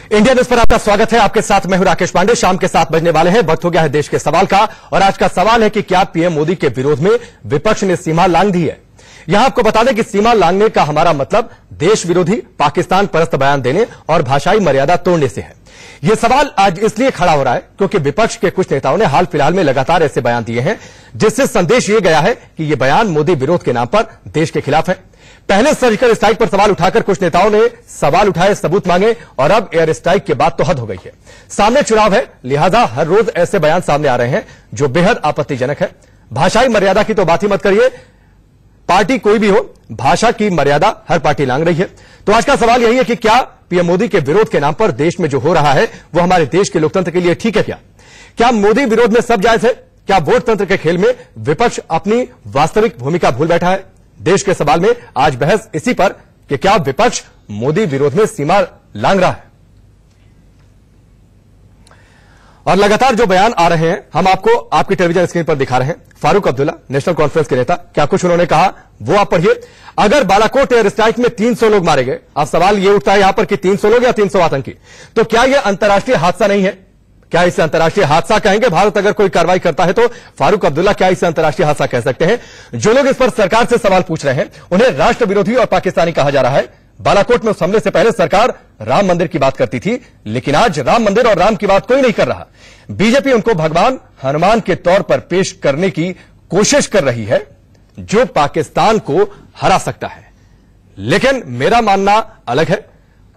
India news पर आपका स्वागत है। आपके साथ मैं हूं राकेश पांडे। शाम के 7 बजने वाले हैं। वक्त हो गया है देश के सवाल का, और आज का सवाल है कि क्या पीएम मोदी के विरोध में विपक्ष ने सीमा लांघ दी है। यहां आपको बता दें कि सीमा लांघने का हमारा मतलब देश विरोधी, पाकिस्तान परस्त बयान देने और भाषाई मर्यादा तोड़ने से है। यह सवाल आज इसलिए खड़ा हो रहा है क्योंकि विपक्ष के कुछ नेताओं ने हाल फिलहाल में लगातार ऐसे बयान दिए हैं जिससे संदेश यह गया है कि यह बयान मोदी विरोध के नाम पर देश के खिलाफ है। पहले सर्जिकल स्ट्राइक पर सवाल उठाकर कुछ नेताओं ने सवाल उठाए, सबूत मांगे, और अब एयर स्ट्राइक के बाद तो हद हो गई है। सामने चुनाव है, लिहाजा हर रोज ऐसे बयान सामने आ रहे हैं जो बेहद आपत्तिजनक है। भाषाई मर्यादा की तो बात ही मत करिए, पार्टी कोई भी हो, भाषा की मर्यादा हर पार्टी लांघ रही है। तो आज का सवाल यही है कि क्या पीएम मोदी के विरोध के नाम पर देश में जो हो रहा है वो हमारे देश के लोकतंत्र के लिए ठीक है? क्या मोदी विरोध में सब जायज है? क्या वोट तंत्र के खेल में विपक्ष अपनी वास्तविक भूमिका भूल बैठा है? देश के सवाल में आज बहस इसी पर कि क्या विपक्ष मोदी विरोध में सीमा लांघ रहा है। और लगातार जो बयान आ रहे हैं हम आपको आपकी टेलीविजन स्क्रीन पर दिखा रहे हैं। फारूक अब्दुल्ला, नेशनल कॉन्फ्रेंस के नेता, क्या कुछ उन्होंने कहा वो आप पढ़िए। अगर बालाकोट एयर स्ट्राइक में 300 लोग मारे गए, अब सवाल यह उठता है यहां पर कि 300 लोग या 300 आतंकी, तो क्या यह अंतर्राष्ट्रीय हादसा नहीं है? क्या इसे अंतर्राष्ट्रीय हादसा कहेंगे? भारत अगर कोई कार्रवाई करता है तो फारूक अब्दुल्ला क्या इसे अंतर्राष्ट्रीय हादसा कह सकते हैं? जो लोग इस पर सरकार से सवाल पूछ रहे हैं उन्हें राष्ट्र विरोधी और पाकिस्तानी कहा जा रहा है। बालाकोट में उस हमले से पहले सरकार राम मंदिर की बात करती थी, लेकिन आज राम मंदिर और राम की बात कोई नहीं कर रहा। बीजेपी उनको भगवान हनुमान के तौर पर पेश करने की कोशिश कर रही है जो पाकिस्तान को हरा सकता है। लेकिन मेरा मानना अलग है।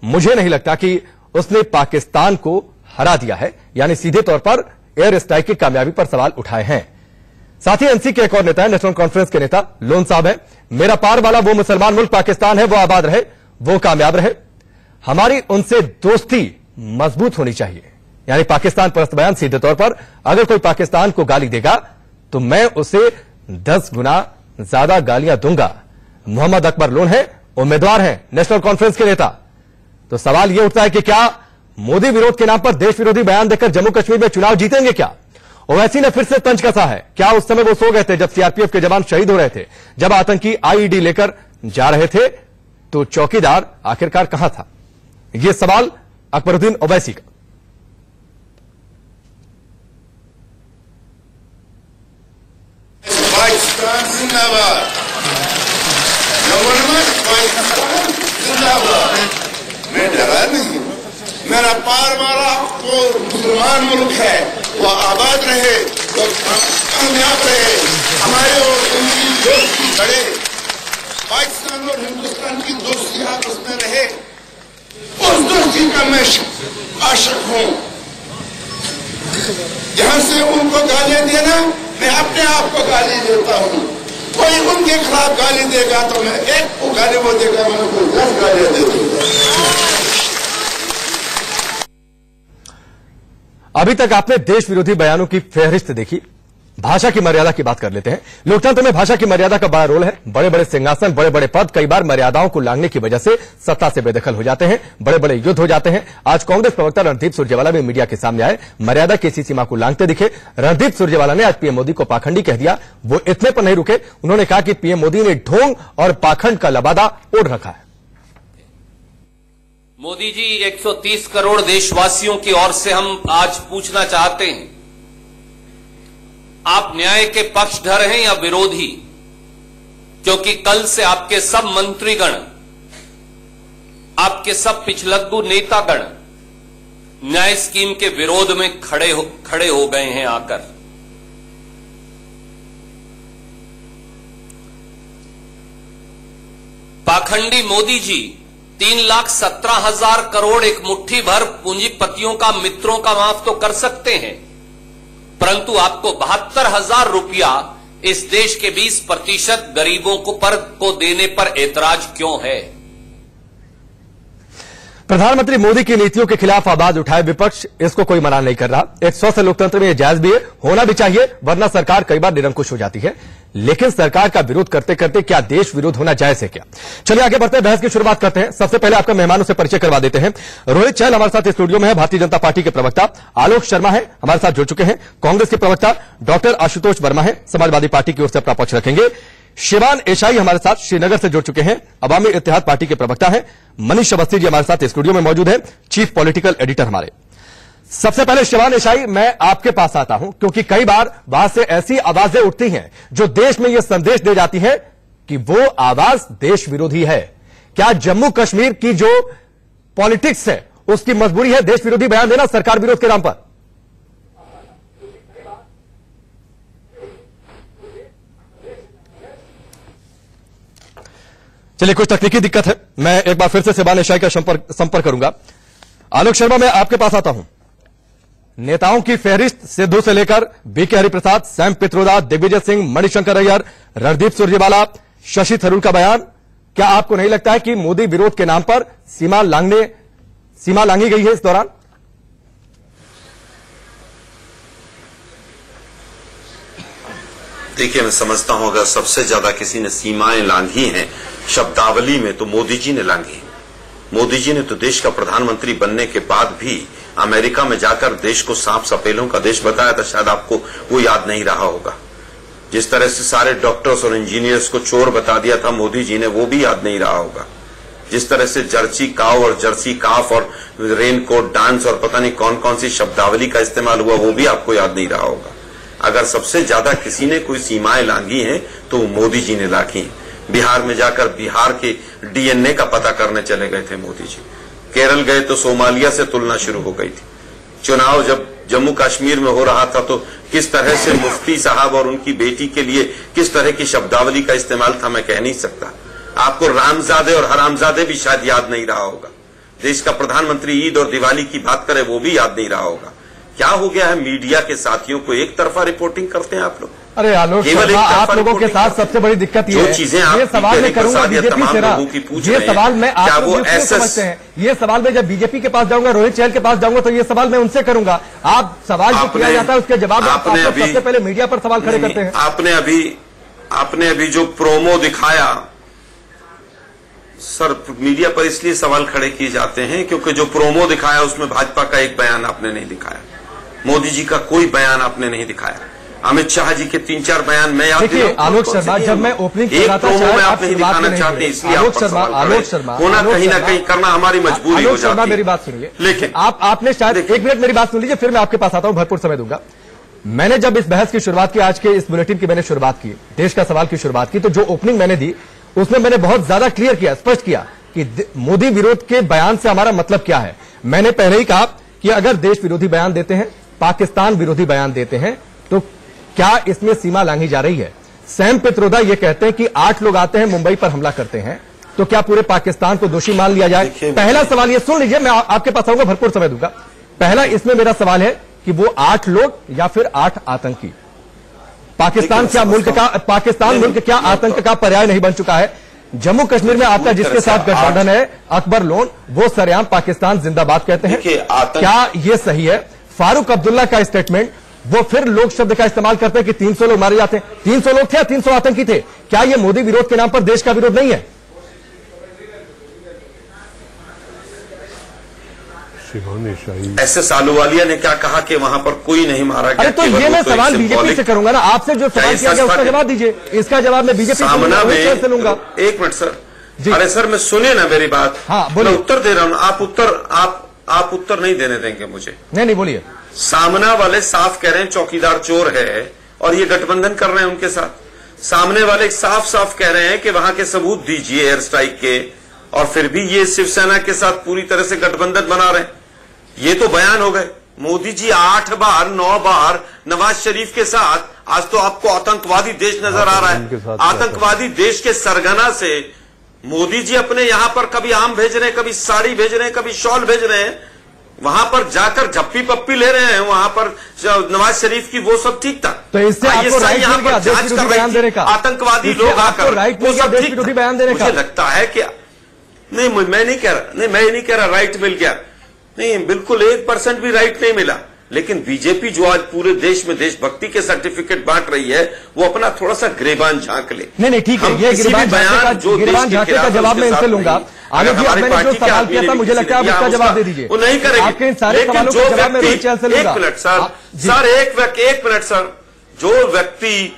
मुझे नहीं लगता कि उसने पाकिस्तान को हरा दिया है, यानी सीधे तौर पर एयर स्ट्राइक की कामयाबी पर सवाल उठाए हैं। साथ ही एनसी के एक और नेता है, नेशनल कॉन्फ्रेंस के नेता लोन साहब है। मेरा पार वाला वो मुसलमान मुल्क पाकिस्तान है, वो आबाद रहे, वो कामयाब रहे। हमारी उनसे दोस्ती मजबूत होनी चाहिए। यानी पाकिस्तान परस्त बयान, सीधे तौर पर अगर कोई पाकिस्तान को गाली देगा तो मैं उसे 10 गुना ज्यादा गालियां दूंगा। मोहम्मद अकबर लोन है, उम्मीदवार हैं, नेशनल कॉन्फ्रेंस के नेता। तो सवाल यह उठता है कि क्या मोदी विरोध के नाम पर देश विरोधी बयान देकर जम्मू कश्मीर में चुनाव जीतेंगे? क्या ओवैसी ने फिर से तंज कसा है? क्या उस समय वो सो गए थे जब सीआरपीएफ के जवान शहीद हो रहे थे? जब आतंकी आईईडी लेकर जा रहे थे तो चौकीदार आखिरकार कहां था? यह सवाल अकबरुद्दीन ओवैसी का। पाकिस्तान जिंदाबाद, मैं डरा नहीं। मेरा पार वाला वो मुसलमान मुल्क है, वो आबाद रहे, वो कामयाब रहे, हमारे और उनकी दोस्ती बढ़े, पाकिस्तान और हिंदुस्तान की दोस्ती आपस में रहे, उस दोस्ती का मैं आशिक हूं। जहां से उनको गालियां देना, मैं अपने आप को गाली देता हूं। कोई उनके खिलाफ गाली देगा तो मैं एक को गाली वो देगा, मैं उनको 10 गालियां दे दूंगा। अभी तक आपने देश विरोधी बयानों की फहरिस्त देखी। भाषा की मर्यादा की बात कर लेते हैं। लोकतंत्र में भाषा की मर्यादा का बड़ा रोल है। बड़े बड़े सिंहासन, बड़े बड़े पद कई बार मर्यादाओं को लांघने की वजह से सत्ता से बेदखल हो जाते हैं, बड़े बड़े युद्ध हो जाते हैं। आज कांग्रेस प्रवक्ता रणदीप सुरजेवाला भी मीडिया के सामने आए, मर्यादा की इसी सीमा को लांघते दिखे। रणदीप सुरजेवाला ने आज पीएम मोदी को पाखंडी कह दिया। वो इतने पर नहीं रुके, उन्होंने कहा कि पीएम मोदी ने ढोंग और पाखंड का लबादा ओढ़ रखा है। मोदी जी, 130 करोड़ देशवासियों की ओर से हम आज पूछना चाहते हैं, आप न्याय के पक्षधर हैं या विरोधी? क्योंकि कल से आपके सब मंत्रीगण, आपके सब पिछलग्गू नेतागण न्याय स्कीम के विरोध में खड़े हो गए हैं आकर। पाखंडी मोदी जी 3,17,000 करोड़ एक मुट्ठी भर पूंजीपतियों का, मित्रों का माफ तो कर सकते हैं, परंतु आपको 72,000 रुपया इस देश के 20% गरीबों को देने पर ऐतराज क्यों है? प्रधानमंत्री मोदी की नीतियों के खिलाफ आवाज उठाए विपक्ष, इसको कोई मना नहीं कर रहा। एक स्वस्थ लोकतंत्र में यह जायज भी है, होना भी चाहिए, वरना सरकार कई बार निरंकुश हो जाती है। लेकिन सरकार का विरोध करते करते क्या देश विरोध होना जायज है क्या? चलिए आगे बढ़ते हैं, बहस की शुरुआत करते हैं। सबसे पहले आपका मेहमानों से परिचय करवा देते हैं। रोहित चहल हमारे साथ स्टूडियो में है, भारतीय जनता पार्टी के प्रवक्ता। आलोक शर्मा है, हमारे साथ जुड़ चुके हैं। कांग्रेस के प्रवक्ता डॉक्टर आशुतोष वर्मा है, समाजवादी पार्टी की ओर से अपना पक्ष रखेंगे। शिवान एशाई हमारे साथ श्रीनगर से जुड़ चुके हैं। अवामी इत्तेहाद पार्टी के प्रवक्ता हैं। मनीष अवस्थी जी हमारे साथ स्टूडियो में मौजूद हैं, चीफ पॉलिटिकल एडिटर हमारे। सबसे पहले शिवान एशाई, मैं आपके पास आता हूं क्योंकि कई बार वहां से ऐसी आवाजें उठती हैं जो देश में यह संदेश दे जाती है कि वो आवाज देश विरोधी है। क्या जम्मू कश्मीर की जो पॉलिटिक्स है उसकी मजबूरी है देश विरोधी बयान देना सरकार विरोध के नाम पर? चलिए, कुछ तकनीकी दिक्कत है, मैं एक बार फिर से शिवान एशाई का संपर्क करूंगा। आलोक शर्मा, मैं आपके पास आता हूं। नेताओं की फहरिस्त सिद्धू से लेकर बीके हरिप्रसाद, सैम पित्रोदा, दिग्विजय सिंह, मणिशंकर अय्यर, रणदीप सुरजेवाला, शशि थरूर का बयान, क्या आपको नहीं लगता है कि मोदी विरोध के नाम पर सीमा लांघी गई है इस दौरान? देखिए, मैं समझता हूं अगर सबसे ज्यादा किसी ने सीमाएं लांघी हैं शब्दावली में तो मोदी जी ने लांघी। मोदी जी ने तो देश का प्रधानमंत्री बनने के बाद भी अमेरिका में जाकर देश को सांप सपेलों का देश बताया था, शायद आपको वो याद नहीं रहा होगा। जिस तरह से सारे डॉक्टर्स और इंजीनियर्स को चोर बता दिया था मोदी जी ने, वो भी याद नहीं रहा होगा। जिस तरह से जर्सी काव और जर्सी काफ और रेनकोट डांस और पता नहीं कौन कौन सी शब्दावली का इस्तेमाल हुआ, वो भी आपको याद नहीं रहा होगा। अगर सबसे ज्यादा किसी ने कोई सीमाएं लांघी हैं तो मोदी जी ने लांघी हैं। बिहार में जाकर बिहार के डीएनए का पता करने चले गए थे मोदी जी। केरल गए तो सोमालिया से तुलना शुरू हो गई थी। चुनाव जब जम्मू कश्मीर में हो रहा था तो किस तरह से मुफ्ती साहब और उनकी बेटी के लिए किस तरह की शब्दावली का इस्तेमाल था, मैं कह नहीं सकता। आपको रामजादे और हरामजादे भी शायद याद नहीं रहा होगा। देश का प्रधानमंत्री ईद और दिवाली की बात करे वो भी याद नहीं रहा होगा। क्या हो गया है, मीडिया के साथियों को एक तरफा रिपोर्टिंग करते हैं आप लोग। अरे आलोक शर्मा, आप लोगों के साथ सबसे बड़ी दिक्कत ये है, ये सवाल मैं करूंगा बीजेपी से ना, ये सवाल मैं आप लोग क्यों समझते हैं, ये सवाल मैं जब बीजेपी के पास जाऊंगा, रोहित चहल के पास जाऊंगा तो ये सवाल मैं उनसे करूंगा। आप सवाल जो किया जाता है उसके जवाब आप सबसे पहले मीडिया पर सवाल खड़े करते हैं। आपने अभी जो प्रोमो दिखाया सर, मीडिया पर इसलिए सवाल खड़े किए जाते हैं क्योंकि जो प्रोमो दिखाया उसमें भाजपा का एक बयान आपने नहीं दिखाया, मोदी जी का कोई बयान आपने नहीं दिखाया, अमित शाह जी के 3-4 बयान मैं याद देखिए आलोक शर्मा, जब मैं ओपनिंग कर रहा था शायद आप नहीं दिखाना चाहते इसलिए आलोक शर्मा होना कहीं ना कहीं करना हमारी मजबूरी हो जाती है। मेरी बात सुनिए, लेकिन आपने शायद 1 मिनट मेरी बात सुन लीजिए, फिर मैं आपके पास आता हूं, भरपूर समय दूंगा। मैंने जब इस बहस की शुरुआत की, आज के इस बुलेटिन की मैंने शुरुआत की, देश का सवाल की शुरुआत की, तो जो ओपनिंग मैंने दी उसमें मैंने बहुत ज्यादा क्लियर किया, स्पष्ट किया कि मोदी विरोध के बयान से हमारा मतलब क्या है। मैंने पहले ही कहा कि अगर देश विरोधी बयान देते हैं, पाकिस्तान विरोधी बयान देते हैं, तो क्या इसमें सीमा लांघी जा रही है? सैम पित्रोदा ये कहते हैं कि 8 लोग आते हैं मुंबई पर हमला करते हैं, तो क्या पूरे पाकिस्तान को दोषी मान लिया जाए? पहला सवाल ये सुन लीजिए, मैं आपके पास आऊंगा, भरपूर समय दूंगा। पहला इसमें मेरा सवाल है कि वो 8 लोग या फिर 8 आतंकी, पाकिस्तान मुल्क क्या आतंक का पर्याय नहीं बन चुका है? जम्मू कश्मीर में आपका जिसके साथ गठबंधन है, अकबर लोन, वो सरेआम पाकिस्तान जिंदाबाद कहते हैं, क्या ये सही है? फारूक अब्दुल्ला का स्टेटमेंट, वो फिर लोग शब्द का इस्तेमाल करते हैं कि 300 लोग मारे जाते हैं। 300 लोग थे या 300 आतंकी थे? क्या ये मोदी विरोध के नाम पर देश का विरोध नहीं है? ऐसे सालूवालिया ने क्या कहा कि वहां पर कोई नहीं मारा गया? अरे तो ये मैं सवाल बीजेपी से करूंगा ना, आपसे जो सवाल किया गया उसका जवाब दीजिए। इसका जवाब मैं बीजेपी से लूंगा। 1 मिनट सर, अरे सर मैं सुनिए ना मेरी बात। हाँ बोलिए। मैं उत्तर दे रहा हूं, आप उत्तर नहीं देने देंगे मुझे। नहीं बोलिए। सामना वाले साफ कह रहे हैं चौकीदार चोर है और ये गठबंधन कर रहे हैं उनके साथ। सामने वाले साफ कह रहे हैं कि वहां के सबूत दीजिए एयर स्ट्राइक के, और फिर भी ये शिवसेना के साथ पूरी तरह से गठबंधन बना रहे हैं। ये तो बयान हो गए। मोदी जी 8 बार 9 बार नवाज शरीफ के साथ, आज तो आपको आतंकवादी देश नजर आ रहा है। आतंकवादी देश के सरगना से मोदी जी अपने यहां पर कभी आम भेज रहे हैं, कभी साड़ी भेज रहे हैं, कभी शॉल भेज रहे हैं, वहां पर जाकर झप्पी पप्पी ले रहे हैं। वहां पर नवाज शरीफ की वो सब ठीक था। तो इससे आपको राइट मिल गया देश विरोधी बयान देने का? आतंकवादी लोग आकर राइट मिल गया देश विरोधी बयान देने का? मुझे लगता है कि नहीं, मैं नहीं कह रहा राइट मिल गया, नहीं, बिल्कुल 1% भी राइट नहीं मिला। लेकिन बीजेपी जो आज पूरे देश में देशभक्ति के सर्टिफिकेट बांट रही है, वो अपना थोड़ा सा गिरेबान झांक ले। नहीं ठीक है, ये गिरेबान झांके का जवाब मैं इनसे लूंगा। आगे भी मैंने जो सवाल किया था, मुझे लगता है आप इसका जवाब दे दीजिए। वो नहीं करेंगे आपके इन सारे सवालों का जवाब मैं रोहित चहल से लूंगा। 1 मिनट सर, एक मिनट सर, जो व्यक्ति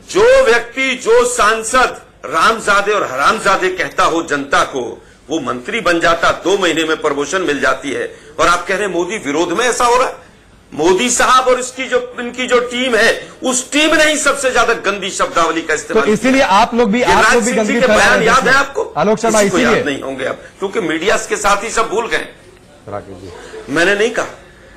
जो व्यक्ति, जो सांसद रामजादे और हरामजादे कहता हो जनता को, वो मंत्री बन जाता, 2 महीने में प्रमोशन मिल जाती है। और आप कह रहे हैं मोदी विरोध में ऐसा हो रहा है? मोदी साहब और इनकी जो टीम है, उस टीम ने ही सबसे ज्यादा गंदी शब्दावली का इस्तेमाल। तो इसीलिए आप लोग भी गंदी के बयान याद है आपको? आलोक शर्मा, इसीलिए याद नहीं होंगे आप, क्योंकि मीडिया के साथ ही सब भूल गए। मैंने नहीं कहा,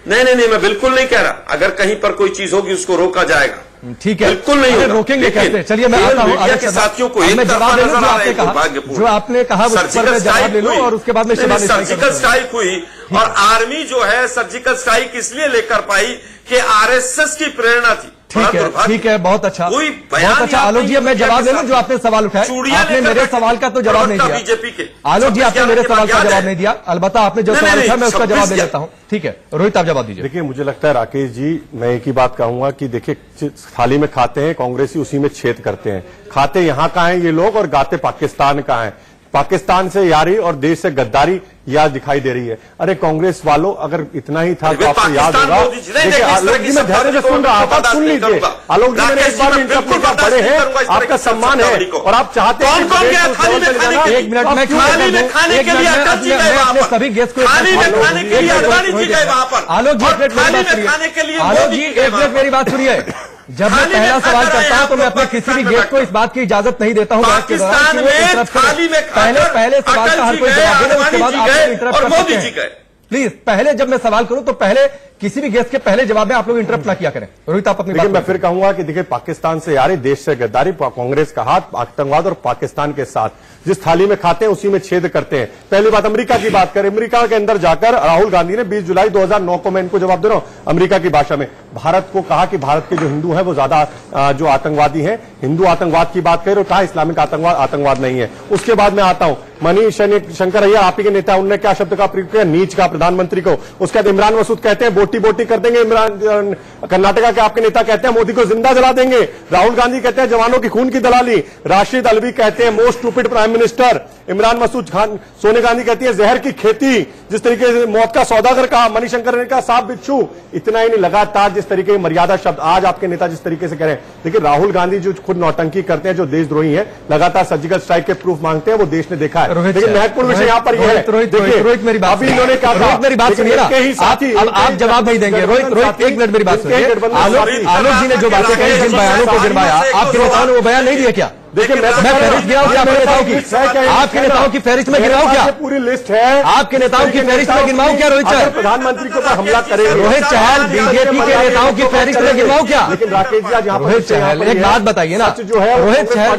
नहीं, मैं बिल्कुल नहीं कह रहा। अगर कहीं पर कोई चीज होगी उसको रोका जाएगा, ठीक है, बिल्कुल नहीं रोकेंगे कैसे? चलिए मैं आता हूं, मीडिया के साथियों को एक तरफा नजर आ रहा है, जो आपने कहा जवाब ले लो और उसके बाद में सर्जिकल स्ट्राइक हुई। और आर्मी जो है सर्जिकल स्ट्राइक इसलिए लेकर पाई कि आरएसएस की प्रेरणा थी। ठीक है, बहुत अच्छा, बहुत अच्छा। आलोक जी, अब मैं जवाब ले लूं जो आपने सवाल उठाया। आपने मेरे सवाल का तो जवाब नहीं दिया बीजेपी के। आलोक जी, आपने मेरे सवाल का जवाब नहीं दिया। अलबत्ता आपने जो सवाल उठाया मैं उसका जवाब दे देता हूं। ठीक है, रोहित आप जवाब दीजिए। देखिए, मुझे लगता है राकेश जी, मैं एक ही बात कहूंगा कि देखिए, थाली में खाते हैं कांग्रेसी, उसी में छेद करते हैं। खाते यहां का है ये लोग और गाते पाकिस्तान का है। पाकिस्तान से यारी और देश से गद्दारी याद दिखाई दे रही है। अरे कांग्रेस वालों, अगर इतना ही था तो आपको याद होगा। देखिए, आलोक जी, मैं धैर्य से सुन रहा हूं, आप सुन लीजिए। आलोक जी, मैंने इस बार इंटरप्ट किया, बड़े हैं, आपका सम्मान है और आप चाहते हैं। एक मिनट, मैं खाने के लिए अटल जी गए वहां पर, सभी गेस्ट को खाने के लिए अडवाणी जी गए वहां पर। आलोक जी, खाने के लिए आलोक जी, एक मिनट मेरी बात सुनिए। जब मैं पहला सवाल करता हूं तो मैं अपने किसी भी गेस्ट को इस बात की इजाजत नहीं देता हूं पाकिस्तान में थाली में पहले सवाल का हर कोई जवाब दे, उसके बाद आप इंटरप्ट कर सकते हैं। प्लीज, पहले जब मैं सवाल करूं तो पहले किसी भी गेस्ट के पहले जवाब में आप लोग इंटरप्ट ना किया करें। रोहित, आप अपनी बात। मैं फिर कहूंगा कि देखिए, पाकिस्तान से यारी, देश से गद्दारी, कांग्रेस का हाथ आतंकवाद और पाकिस्तान के साथ। जिस थाली में खाते हैं उसी में छेद करते हैं। पहली बात, अमेरिका की बात करें, अमेरिका के अंदर जाकर राहुल गांधी ने 20 जुलाई 2009 को, मैं इनको जवाब दे रहा हूं अमेरिका की भाषा में, भारत को कहा कि भारत के जो हिंदू हैं वो ज्यादा जो आतंकवादी हैं, हिंदू आतंकवाद की बात करें, कहा इस्लामिक आतंकवाद नहीं है। उसके बाद मैं आता हूं मनीष शंकर अय्यर, आप ही के नेता, उन्होंने क्या शब्द का प्रयोग किया? नीच का प्रधानमंत्री को। उसके बाद इमरान मसूद कहते हैं बोटी बोटी कर देंगे। इमरान, कर्नाटका के आपके नेता कहते हैं मोदी को जिंदा जला देंगे। राहुल गांधी कहते हैं जवानों की खून की दलाली। राशिद अलवी कहते हैं most stupid prime minister. Imran Masood Khan, Sonia Gandhi कहती है जहर की खेती। जिस तरीके से मौत का सौदागर कहा, मणिशंकर ने कहा सांप बिच्छू। इतना ही नहीं, लगातार जिस तरीके की मर्यादा शब्द आज आपके नेता जिस तरीके से कह रहे हैं। देखिए, राहुल गांधी जो खुद नौटंकी करते हैं, जो देशद्रोही है, लगातार सर्जिकल स्ट्राइक के प्रूफ मांगते हैं, वो देश ने देखा है। लेकिन महत्वपूर्ण विषय यहाँ पर यह है, रोहित मेरी बात, अभी इन्होंने क्या कहा, मेरी बात सुनिए ना, आप जवाब नहीं देंगे। रोहित एक मिनट मेरी बात सुनिए। आलोक जी ने जो बातें कही, जिन बयानों को गिरवाया, आपके नेताओं ने वो बयान नहीं दिया क्या? देखिए, मैं फहरिस्त गिराऊं क्या आपके नेताओं की? आपके नेताओं की फहरिस्त में गिराऊं क्या? पूरी लिस्ट है आपके नेताओं की फहरिस्त में गिरवाऊं क्या? रोहित चहल प्रधानमंत्री के ऊपर हमला करेंगे। रोहित चहल बीजेपी के नेताओं की फहरिस्त में गिरवाऊं क्या? लेकिन राकेश जी, आज रोहित चहल एक बात बताइए ना, जो है रोहित चहल,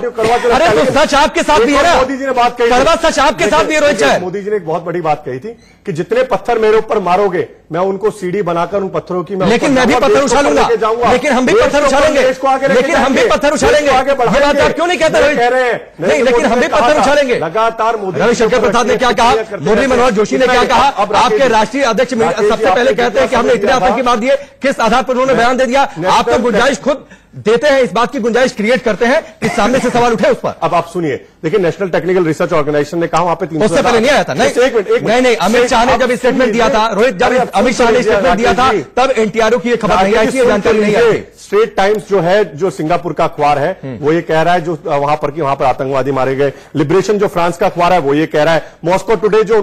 अरे तो सच आपके साथ भी है ना? मोदी जी ने बात कही, कड़वा सच आपके साथ भी है। रोहित चहल, मोदी जी ने एक बहुत बड़ी बात कही थी कि जितने पत्थर मेरे ऊपर मारोगे, मैं उनको सीढ़ी बनाकर उन पत्थरों की, लेकिन मैं भी पत्थर उछालूंगा, लेकिन हम भी पत्थर उछालेंगे, लेकिन हम भी पत्थर उछालेंगे। ये बात आप क्यों नहीं कहते रोहित? कह रहे हैं नहीं, लेकिन हम भी पत्थर उछालेंगे। लगातार मोदी, रविशंकर प्रसाद ने क्या कहा, मुरली मनोहर जोशी ने क्या कहा, आपके राष्ट्रीय अध्यक्ष सबसे पहले कहते हैं कि हमने इतने आतंकी मार दिए। किस आधार पर उन्होंने बयान दे दिया? आप तो गुंजाइश खुद देते हैं, इस बात की गुंजाइश क्रिएट करते हैं कि सामने से सवाल उठे उस पर। अब आप सुनिए, देखिए, नेशनल टेक्निकल रिसर्च ऑर्गेनाइजेशन ने कहा वहां पे 300 उससे पहले नहीं आया था। नहीं, अमित शाह ने जब स्टेटमेंट दिया था, रोहित, जब अमित शाह ने स्टेटमेंट दिया था तब एनटीआरओ की खबर नहीं आई थी, जानकारी नहीं आई। स्ट्रेट टाइम्स जो है, जो सिंगापुर का अखबार है, वो ये कह रहा है जो वहां पर आतंकवादी मारे गए। लिबरेशन जो फ्रांस का अखबार है वो ये कह रहा है। मॉस्को टुडे जो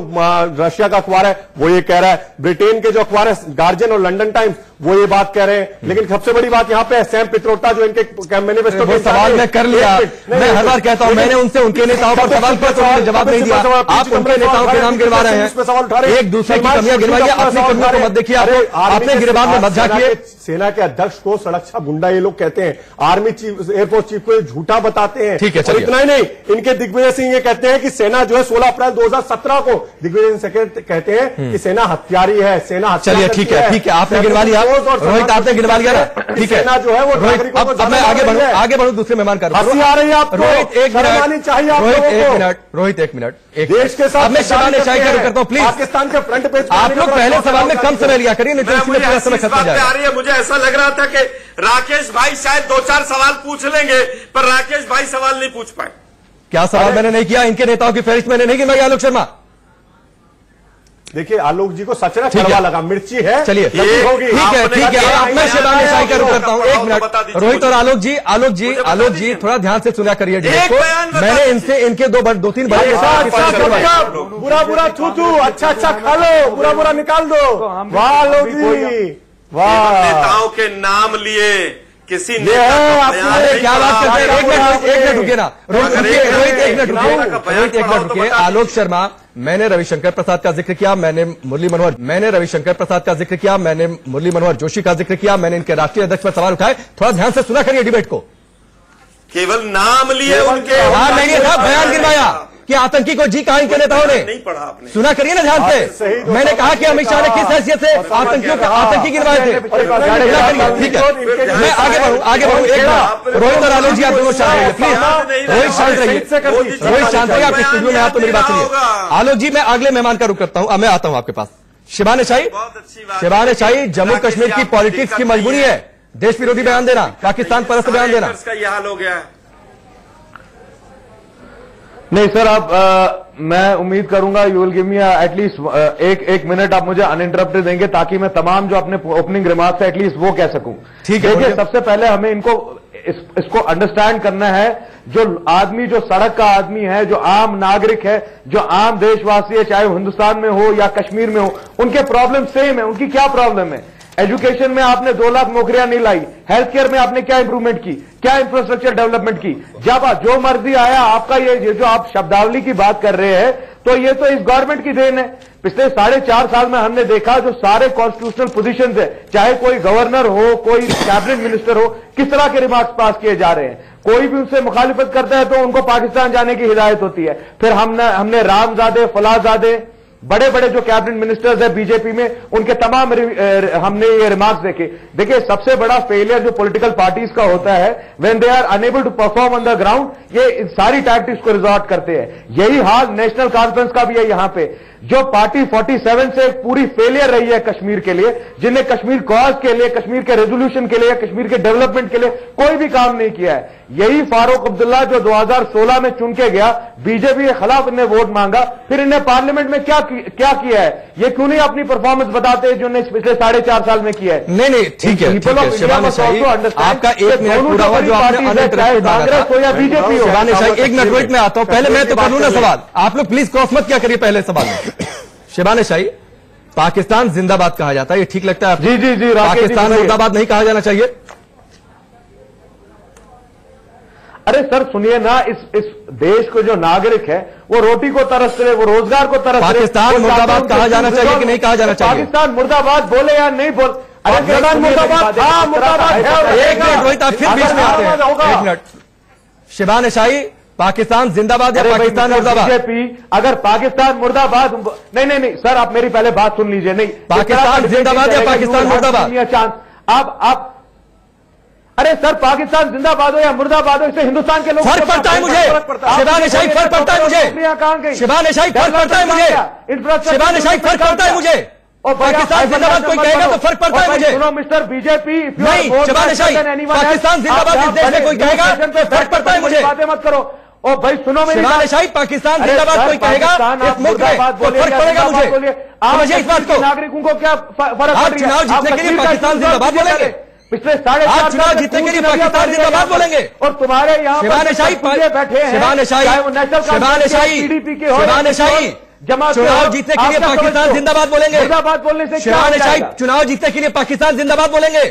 रशिया का अखबार है वो ये कह रहा है। ब्रिटेन के जो अखबार है गार्जियन और लंदन टाइम्स वो ये बात कह रहे हैं। लेकिन सबसे बड़ी बात यहाँ पे सैम पित्रोदा जो इनके मैनिफेस्टो के सवाल मैं कर लिया। मैं हर बार कहता हूं, मैंने उनसे उनके नेताओं पर सवाल किया तो उन्होंने जवाब नहीं दिया। आप उनके नेताओं के नाम गिरवा रहे हैं, एक दूसरे की कमियां गिरवाइए, अपनी कमियों को मत देखिए, आपने गिरबान में मत झांकिए। सेना के अध्यक्ष को सड़क्षा गुंडा ये लोग कहते हैं, आर्मी चीफ, एयरफोर्स चीफ को झूठा बताते हैं। ठीक है, इतना ही नहीं, इनके दिग्विजय सिंह ये कहते हैं कि सेना जो है 16 अप्रैल 2017 को दिग्विजय सिंह कहते हैं कि सेना हत्यारी है, सेना। चलिए ठीक है, आपने गिरवा लिया रोहित, आपने गिरवा लिया ना, ठीक है। सेना जो है वो अब मैं आगे बढ़ूं दूसरे मेहमान का। हंसी आ रही है आपको? रोहित एक मिनट चाहिए, रोहित एक मिनट, देश के साथ मैं शबाने शाही करता हूं प्लीज। पाकिस्तान के फ्रंट पेज आप लोग पहले सवाल में कम समय लिया करिए, नहीं तो इसमें पूरा समय खत्म हो जाएगा। मुझे ऐसा लग रहा था कि राकेश भाई शायद 2-4 सवाल पूछ लेंगे, पर राकेश भाई सवाल नहीं पूछ पाए। क्या सवाल मैंने नहीं किया? इनके नेताओं की फहरिस्त मैंने नहीं गिनवाई। आलोक शर्मा, देखिए आलोक जी को सच में कड़वा लगा, मिर्ची है, चलिए ठीक है। अब मैं शिवानी शाही का रुख करता हूं, एक मिनट। रोहित और आलोक जी थोड़ा ध्यान से सुना करिए डिबेट को। मैंने इनसे इनके दो तीन बड़े बुरा थू अच्छा खा लो, बुरा निकाल दो। वाह आलोक जी, वाह। नेताओं के नाम लिए किसी ने क्या बात करते हैं? एक मिनट रुकिए ना रोहित, एक मिनट रुकिए। आलोक शर्मा, मैंने रविशंकर प्रसाद का जिक्र किया, मैंने मुरली मनोहर जोशी का जिक्र किया, मैंने इनके राष्ट्रीय अध्यक्ष पर सवाल उठाए। थोड़ा ध्यान से सुना करिए डिबेट को। केवल नाम लिए उनके नहीं था, बयान गिरवाया कि आतंकी को जी कहां के नेताओं ने नहीं पढ़ा आपने। सुना करिए ना ध्यान से। मैंने कहा कि अमित शाह ने किस हैसियत से आतंकी गिरवाए थे। ठीक है, मैं आगे बढ़ूं। एक बार रोहित और आलोक जी आप दोनों शांत रहिए प्लीज। रोहित शांत रहिए, आप स्टूडियो में आप तो मेरी बात सुनिए। आलोक जी, मैं अगले मेहमान का रुख करता हूं। मैं आता हूं आपके पास। शिवानी शाही, जम्मू कश्मीर की पॉलिटिक्स की मजबूरी है देश विरोधी बयान देना, पाकिस्तान परस्त बयान देना। इसका यह हाल हो गया। नहीं सर, आप मैं उम्मीद करूंगा you will give me at least एक मिनट आप मुझे अनइंटरप्टेड देंगे ताकि मैं तमाम जो अपने ओपनिंग रिमार्क्स है एटलीस्ट वो कह सकूं। ठीक है। देखिए, सबसे पहले हमें इसको अंडरस्टैंड करना है। जो आदमी, जो सड़क का आदमी है, जो आम नागरिक है, जो आम देशवासी है, चाहे वो हिंदुस्तान में हो या कश्मीर में हो, उनके प्रॉब्लम सेम है। उनकी क्या प्रॉब्लम है? एजुकेशन में आपने 2 लाख नौकरियां नहीं लाई, हेल्थ केयर में आपने क्या इंप्रूवमेंट की, क्या इंफ्रास्ट्रक्चर डेवलपमेंट की? जब जो मर्जी आया आपका ये जो आप शब्दावली की बात कर रहे हैं, तो ये तो इस गवर्नमेंट की देन है। पिछले 4.5 साल में हमने देखा जो सारे कॉन्स्टिट्यूशनल पोजीशंस है, चाहे कोई गवर्नर हो, कोई कैबिनेट मिनिस्टर हो, किस तरह के रिमार्क्स पास किए जा रहे हैं। कोई भी उनसे मुखालिफत करता है तो उनको पाकिस्तान जाने की हिदायत होती है। फिर हमने रामजादे, फलाजादे, बड़े बड़े जो कैबिनेट मिनिस्टर्स है बीजेपी में, उनके तमाम हमने ये रिमार्क्स देखे। देखिए, सबसे बड़ा फेलियर जो पॉलिटिकल पार्टीज का होता है when they are unable to perform on the ground, ये सारी टैक्टिक्स को रिजॉर्ट करते हैं। यही हाल नेशनल कॉन्फ्रेंस का भी है। यहां पे जो पार्टी 47 से पूरी फेलियर रही है कश्मीर के लिए, जिन्हें कश्मीर कॉज के लिए, कश्मीर के रेजोल्यूशन के लिए, कश्मीर के डेवलपमेंट के लिए कोई भी काम नहीं किया है। यही फारूक अब्दुल्ला जो 2016 में चुन के गया, बीजेपी के खिलाफ इन्हें वोट मांगा, फिर इन्हें पार्लियामेंट में क्या किया है? ये क्यों नहीं अपनी परफॉर्मेंस बताते जो इन्हें पिछले 4.5 साल में किया है? नहीं ठीक है, आपका 1 मिनट पूरा हुआ जो आपने कांग्रेस हो या बीजेपी हो। एक मिनट रोहित में आता हूं, पहले मैं तो कर लूं ना सवाल। आप लोग प्लीज क्रॉस मत क्या करिए पहले सवाल में। शिवानी शाही, पाकिस्तान जिंदाबाद कहा जाता है, ये ठीक लगता है? जी, पाकिस्तान मुर्दाबाद नहीं कहा जाना चाहिए? अरे सर सुनिए ना, इस देश को जो नागरिक है वो रोटी को तरस रहे, वो रोजगार को तरस रहे। पाकिस्तान मुर्दाबाद कहा जाना चाहिए कि नहीं कहा जाना चाहिए? पाकिस्तान मुर्दाबाद बोले या नहीं बोल? अरे मुर्दाबाद, एक मिनट रोहित, आप फिर बीच में आते हैं। एक मिनट, शिवानी शाही, पाकिस्तान जिंदाबाद या पाकिस्तान मुर्दाबाद? बीजेपी अगर पाकिस्तान मुर्दाबाद, नहीं सर, आप मेरी पहले बात सुन लीजिए। नहीं, पाकिस्तान जिंदाबाद या पाकिस्तान मुर्दाबाद? आप अरे सर, पाकिस्तान जिंदाबाद हो या मुर्दाबाद हो, इससे हिंदुस्तान के लोग फर्क पड़ता है मुझे। शिवानी शाही, फर्क पड़ता है मुझे। शिवानी शाही, फर्क पड़ता है मुझे। शिवानी शाही, फर्क पड़ता है मुझे। और पाकिस्तान जिंदाबाद कोई कहेगा तो फर्क पड़ता है मुझे। सुनो मिस्टर बीजेपी, नहीं शिवानी शाही, पाकिस्तान जिंदाबाद इस देश में कोई कहेगा फर्क पड़ता है मुझे। बातें मत करो। ओ भाई सुनो मेरी शिवानी शाही, पाकिस्तान जिंदाबाद कोई कहेगा इस मुल्क में तो फर्क पड़ेगा मुझे। समझिए इस बात को। नागरिकों को क्या फर्क पड़ रहा है? चुनाव जीतने के लिए पाकिस्तान जिंदाबाद बोलेंगे। पिछले 4.5 चुनाव जीतने के लिए पाकिस्तान जिंदाबाद बोलेंगे। और तुम्हारे यहाँ शिवानी शाही बैठे हैं, शिवानी शाही, शिवानी शाही, शिवानी शाही, चुनाव जीतने के लिए पाकिस्तान जिंदाबाद बोलेंगे। मुर्दाबाद बोलने से शिवानी शाही, चुनाव जीतने के लिए पाकिस्तान जिंदाबाद बोलेंगे।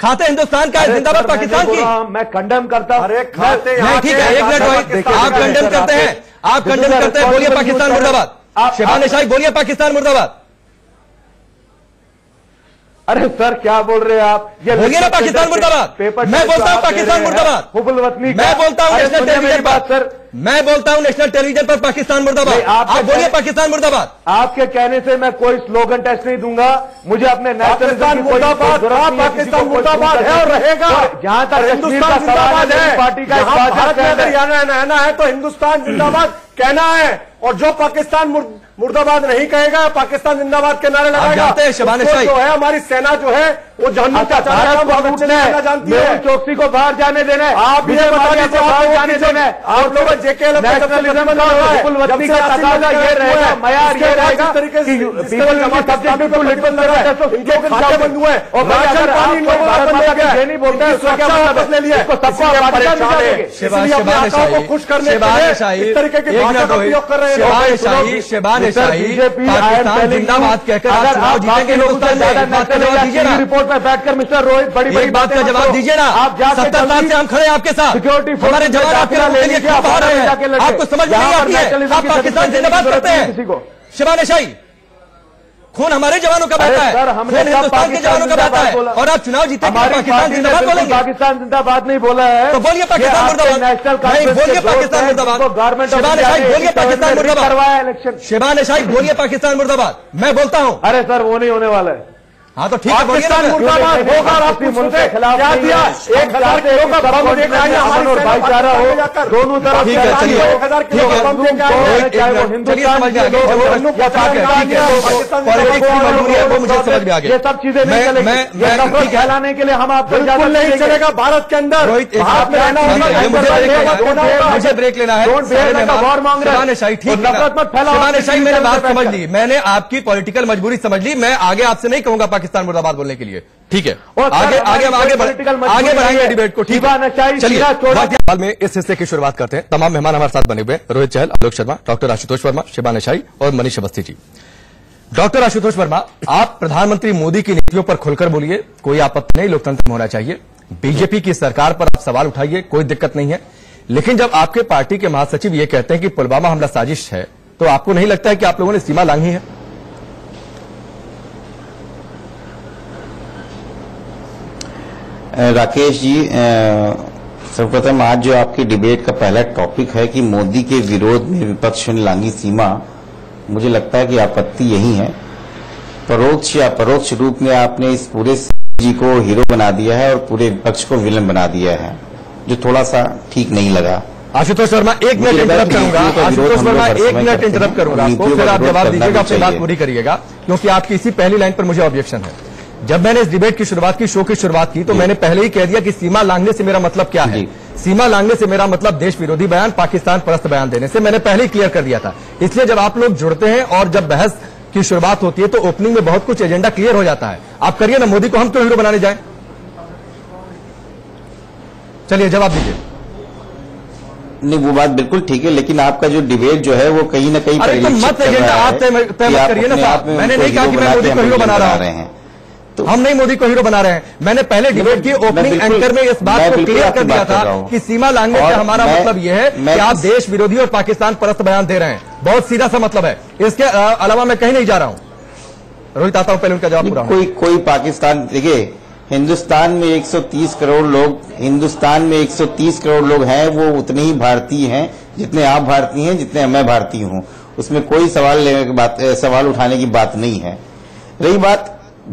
खाते हिंदुस्तान का है, जिंदाबाद पाकिस्तान की। मैं कंडेम करता हूं। नहीं ठीक है, एक मिनट रोहित, आप कंडेम करते हैं, आप कंडेम करते हैं, बोलिए पाकिस्तान मुर्दाबाद। शिवानी शाही बोलिए पाकिस्तान मुर्दाबाद। अरे सर क्या बोल रहे हैं आप? ये बोलिए ना पाकिस्तान मुर्दाबाद। मैं बोलता हूं पाकिस्तान मुर्दाबाद। मैं बोलता हूं नेशनल टेलीविजन पर सर, मैं बोलता हूं नेशनल टेलीविजन पर पाकिस्तान मुर्दाबाद। आप बोलिए पाकिस्तान मुर्दाबाद। आपके कहने से मैं कोई स्लोगन टेस्ट नहीं दूंगा। मुझे अपने पाकिस्तान मुर्दाबाद, पाकिस्तान मुर्दाबाद है और रहेगा। जहां तक हिंदुस्तान जिंदाबाद है, पार्टी का भारत में अगर रहना है तो हिंदुस्तान जिंदाबाद कहना है। और जो पाकिस्तान मुर्दाबाद नहीं कहेगा, पाकिस्तान जिंदाबाद के नारे लगाएगा। जानते हैं शबाना शाही जो है हमारी सेना जो है वो जहन्नुम का जानती है। चौकसी को बाहर जाने देना है, आप ये बता दीजिए बाहर जाने देना है। आप लोग जेके का तकाजा ये रहेगा, मयार ये रहेगा कि पीपल खाते बंद हुए और नहीं बोलता है उसका क्या मतलब ले लिया, को खुश करने के लिए इस तरीके की भाषा का प्रयोग कर रहे हैं। शबाना शाही पाकिस्तान जिंदाबाद कहकर आप चुनाव जीतेंगे हिंदुस्तान में। रिपोर्ट में बैठकर मिस्टर रोहित बड़ी बात का जवाब दीजिए ना। आप 70 साल से हम खड़े आपके साथ, सिक्योरिटी हमारे जवान आपके लिए बाहर रहे हैं, आपको समझ में नहीं आती है, आप पाकिस्तान जिंदाबाद करते हैं। किसी को शबाना शाही खून हमारे जवानों का बहता है, खून हिंदुस्तान के जवानों का बहता है, और आप चुनाव जीते पाकिस्तान जिंदाबाद बोलेंगे। पाकिस्तान जिंदाबाद नहीं बोला है तो बोलिए पाकिस्तान मुर्दाबाद, नहीं बोलिए पाकिस्तान मुर्दाबाद। शबाना शाही बोलिए पाकिस्तान मुर्दाबाद, करवाया इलेक्शन। शबाना शाही बोलिए पाकिस्तान मुर्दाबाद, मैं बोलता हूं। अरे सर वो नहीं होने वाला है। हाँ तो ठीक है, पाकिस्तान मुर्दाबाद होगा। आप मुझसे क्या दिया, 1000 किलो का बम देकर अमन और भाईचारा हो दोनों तरफ। ठीक है, चलिए 1000 किलो का बम देकर चाहे वो हिंदुस्तान समझ में आ गया, वो मुझे समझ में आ गया। ये सब चीजें नहीं चलेगी, ये नफरत फैलाने के लिए हम आपको बिल्कुल नहीं चलेगा। भारत के अंदर मुझे ब्रेक लेना है। वॉर मांग रहे शबाना शाही ठीक है, नफरत मत फैलाओ। शबाना शाही मैंने बात समझ ली, मैंने आपकी पॉलिटिकल मजबूरी समझ ली। मैं आगे आपसे नहीं कहूंगा पाकिस्तान मुर्दाबाद बोलने के लिए, ठीक है। आगे बढ़ाएंगे डिबेट को, ठीक है। चलिए हाल में इस हिस्से की शुरुआत करते हैं। तमाम मेहमान हमारे साथ बने हुए हैं, रोहित चहल, आलोक शर्मा, डॉक्टर आशुतोष वर्मा, शबाना शाही और मनीष अवस्थी जी। डॉक्टर आशुतोष वर्मा, आप प्रधानमंत्री मोदी की नीतियों पर खुलकर बोलिए, कोई आपत्ति नहीं, लोकतंत्र में होना चाहिए। बीजेपी की सरकार पर आप सवाल उठाइए, कोई दिक्कत नहीं है। लेकिन जब आपके पार्टी के महासचिव ये कहते हैं कि पुलवामा हमला साजिश है, तो आपको नहीं लगता है कि आप लोगों ने सीमा लांघी है? राकेश जी, सर्वप्रथम आज जो आपकी डिबेट का पहला टॉपिक है कि मोदी के विरोध में विपक्ष ने लांघी सीमा, मुझे लगता है कि आपत्ति यही है। परोक्ष या परोक्ष रूप में आपने इस पूरे जी को हीरो बना दिया है और पूरे विपक्ष को विलन बना दिया है, जो थोड़ा सा ठीक नहीं लगा। आशुतोष वर्मा एक मिनट इंटरप्ट करूंगा, आशुतोष वर्मा एक मिनट इंटरप्ट करूंगा आपको, फिर आप जवाब दीजिएगा, अपनी बात पूरी करिएगा, क्योंकि आपकी इसी पहली लाइन पर मुझे ऑब्जेक्शन है। जब मैंने इस डिबेट की शुरुआत की, शो की शुरुआत की, तो मैंने पहले ही कह दिया कि सीमा लांघने से मेरा मतलब क्या है। सीमा लांघने से मेरा मतलब देश विरोधी बयान, पाकिस्तान परस्त बयान देने से, मैंने पहले ही क्लियर कर दिया था। इसलिए जब आप लोग जुड़ते हैं और जब बहस की शुरुआत होती है तो ओपनिंग में बहुत कुछ एजेंडा क्लियर हो जाता है। आप करिए ना, मोदी को हम क्यों हीरो बनाने जाए? चलिए जवाब दीजिए। नहीं, वो बात बिल्कुल ठीक है, लेकिन आपका जो डिबेट जो है वो कहीं ना कहीं मत एजेंडा आप तय मत करिए ना साहब। मैंने नहीं कहा कि मैं मोदी को हीरो बना रहा हूं, तो हम नहीं मोदी को हीरो बना रहे हैं। मैंने पहले डिबेट की ओपनिंग एंकर में इस बात को क्लियर कर दिया था कि सीमा लांघने से हमारा मतलब यह है कि आप देश विरोधी और पाकिस्तान परस्त बयान दे रहे हैं। बहुत सीधा सा मतलब है, इसके अलावा मैं कहीं नहीं जा रहा हूं। रोहित आता हूं, पहले उनका जवाब पूरा। कोई पाकिस्तान, देखिए हिंदुस्तान में 130 करोड़ लोग, हिंदुस्तान में 130 करोड़ लोग हैं, वो उतने ही भारतीय हैं जितने आप भारतीय हैं, जितने मैं भारतीय हूं। उसमें कोई सवाल उठाने की बात नहीं है। रही बात,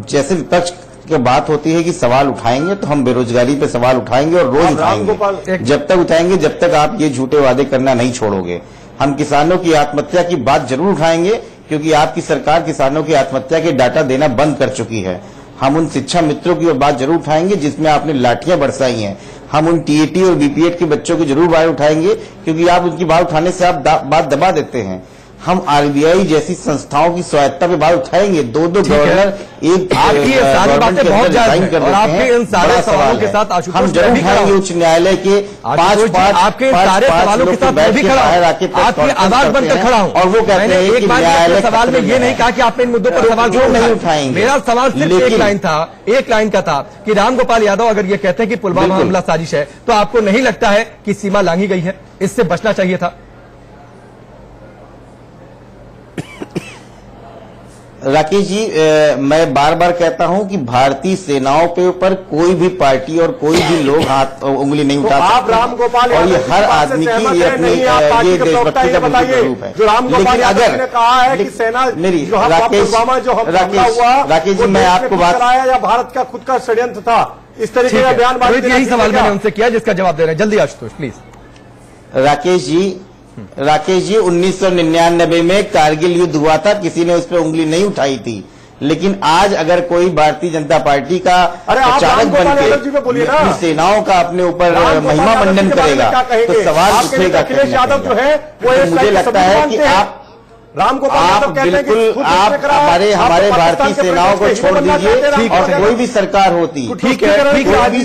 जैसे विपक्ष की बात होती है कि सवाल उठाएंगे, तो हम बेरोजगारी पे सवाल उठाएंगे और रोज उठाएंगे। जब तक उठाएंगे, जब तक आप ये झूठे वादे करना नहीं छोड़ोगे। हम किसानों की आत्महत्या की बात जरूर उठाएंगे, क्योंकि आपकी सरकार किसानों की आत्महत्या के डाटा देना बंद कर चुकी है। हम उन शिक्षा मित्रों की बात जरूर उठाएंगे जिसमें आपने लाठियां बरसाई हैं। हम उन टीएटी और बीपीएड के बच्चों की जरूर बात उठाएंगे, क्योंकि आप उनकी बात उठाने से आप बात दबा देते हैं। हम आरबीआई जैसी संस्थाओं की स्वायत्ता पे बात उठाएंगे। दो गवर्नर एक आपकी सारी बातें बहुत जायज हैं और आपके इन सारे सवालों के साथ हम जरूर उठाएंगे उच्च न्यायालय के आपके सारे सवालों के साथ मैं भी खड़ा हूं, आपकी आवाज बनकर खड़ा हूं। और वो कहते हैं एक बार सवाल में ये नहीं कहा कि आपने इन मुद्दों पर सवाल क्यों नहीं उठाएंगे। मेरा सवाल सिर्फ एक लाइन का था कि रामगोपाल यादव अगर ये कहते हैं कि पुलवामा हमला साजिश है, तो आपको नहीं लगता है कि सीमा लांघी गई है? इससे बचना चाहिए था। राकेश जी, मैं बार बार कहता हूं कि भारतीय सेनाओं पे ऊपर कोई भी पार्टी और कोई भी लोग हाथ उंगली नहीं उठा सकते। आप रामगोपाल और ये हर आदमी की ये अपनी ये देशभक्ति का स्वरूप है। जो रामगोपाल यादव ने कहा है कि सेना मेरी राकेश जी, मैं आपको बात या भारत का खुद का षड्यंत्र था, इस तरीके का बयान। यही सवाल मैंने उनसे किया जिसका जवाब दे रहे हैं। जल्दी आशुतोष प्लीज। राकेश जी, राकेश जी, 1999 में कारगिल युद्ध हुआ था, किसी ने उस पर उंगली नहीं उठाई थी। लेकिन आज अगर कोई भारतीय जनता पार्टी का चालक बन के अपनी सेनाओं का अपने ऊपर महिमा मंडन करेगा तो सवाल उठेगा। अखिलेश यादव जो है वो मुझे लगता है कि आप बिल्कुल आप हमारे भारतीय सेनाओं को छोड़ दीजिए और कोई भी सरकार होती, ठीक है, कोई भी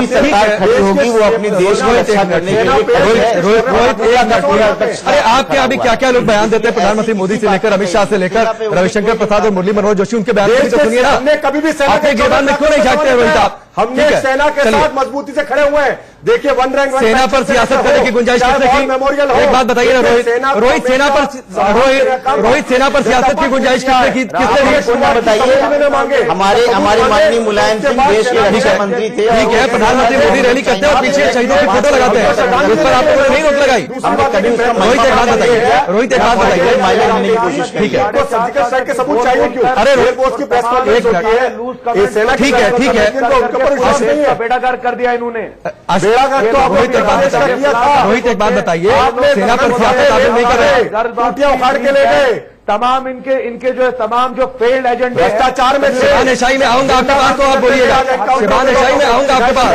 सरकार खड़ी होगी वो अपने देश को रक्षा करने के लिए। रोहित, अरे आपके अभी क्या क्या लोग बयान देते हैं प्रधानमंत्री मोदी से लेकर अमित शाह से लेकर रविशंकर प्रसाद और मुरली मनोहर जोशी, उनके बयान तो सुनिए ना। कभी भी सेना के गिरबान में क्यों नहीं झाँकते हैं रोहित आप? हमने सेना के साथ मजबूती से खड़े हुए हैं। देखिए वन रैंक सेना पर सियासत करने की गुंजाइश किसने की? एक बात बताइए ना रोहित, सेना पर सियासत की गुंजाइश किसने बताइए। हमारे माननीय मुलायम सिंह देश के रक्षा मंत्री थे। ठीक है, प्रधानमंत्री मोदी रैली करते हैं और पीछे शहीदों की फोटो लगाते हैं, उस पर आपको नहीं रोक लगाई? रोहित एक बात बताइए, माइलेज लेने की कोशिश। ठीक है, सर्जिकल स्ट्राइक के सबूत चाहिए क्यों? अरे एयरफोर्स की प्रेस कॉन्फ्रेंस होती है, सेना ठीक है, बेड़ागार कर दिया इन्होंने। रोहित एक बात बताइए, सेना पर सियासत आप नहीं कर रहे, टूटियां उखाड़ के ले गए। तमाम इनके जो है तमाम जो फेल्ड एजेंडे भ्रष्टाचार में शिबान-ए-शाही में आऊंगा आपके पास तो आप बोलिएगा। शिबान-ए-शाही में आऊंगा आपके पास,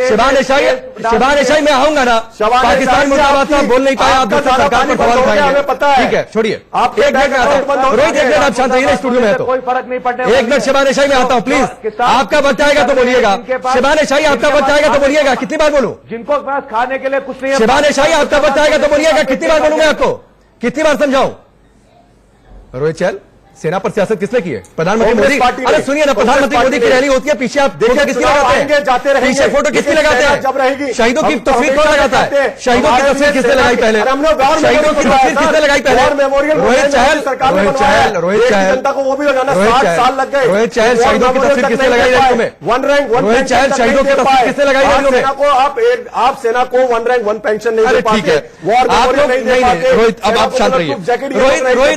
शिबान-ए-शाही में आऊंगा ना। पाकिस्तान मुर्दाबाद साहब बोल नहीं पाए, आप दूसरी सरकार पर सवाल उठाएंगे। ठीक है, छोड़िए, आप एक मिनट में आता हूँ। रोहित एक मिनट आप शांत रहिए ना, स्टूडियो में है तो कोई फर्क नहीं पड़ता। एक मिनट शिबान-ए-शाही में आता हूँ प्लीज। आपका वक्त आएगा तो बोलिएगा। शिबान-ए-शाही आपका वक्त आएगा तो बोलिएगा। कितनी बार बोलूं? जिनको पास खाने के लिए कुछ नहीं है। शिबान-ए-शाही आपका वक्त आएगा तो बोलिएगा। कितनी बार बोलूं मैं आपको? कितनी बार समझाऊं? रोहित चल, सेना पर सियासत किसने की है? प्रधानमंत्री मोदी। अरे सुनिए ना, प्रधानमंत्री मोदी की रैली होती है, पीछे आप फोटो किसकी लगाते हैं? जाते रहेंगे, पीछे फोटो किसकी लगाते हैं? जब रहेगी शहीदों की तस्वीर कौन लगाता है? शहीदों की तस्वीर किसने लगाई पहले? शहीदों की तस्वीर किसने लगाई पहले? रोहित चहल, जनता को वो भी लगाना 60 साल लग गए। रोहित चहल, शहीदों की तस्वीर किसने लगाई रैलियों में? One rank one. Rohit Chahal, शहीदों की तस्वीर किसने लगाई रैलियों में? आप सेना को वन रैंक वन पेंशन नहीं दे पाते। ठीक है, आप लोग नहीं, रोहित अब आप शांत रहिए।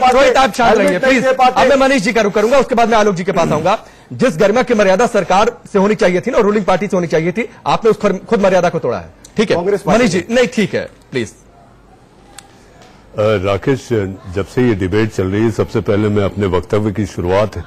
रोहित आप शांत रहिए प्लीज। अब मैं मनीष जी का रुख करूंगा, उसके बाद मैं आलोक जी के पास आऊंगा। जिस गरिमा की मर्यादा सरकार से होनी चाहिए थी ना, रूलिंग पार्टी से होनी चाहिए थी, आपने उस खुद मर्यादा को तोड़ा है। ठीक है मनीष जी, नहीं ठीक है प्लीज। राकेश, जब से ये डिबेट चल रही है, सबसे पहले मैं अपने वक्तव्य की शुरुआत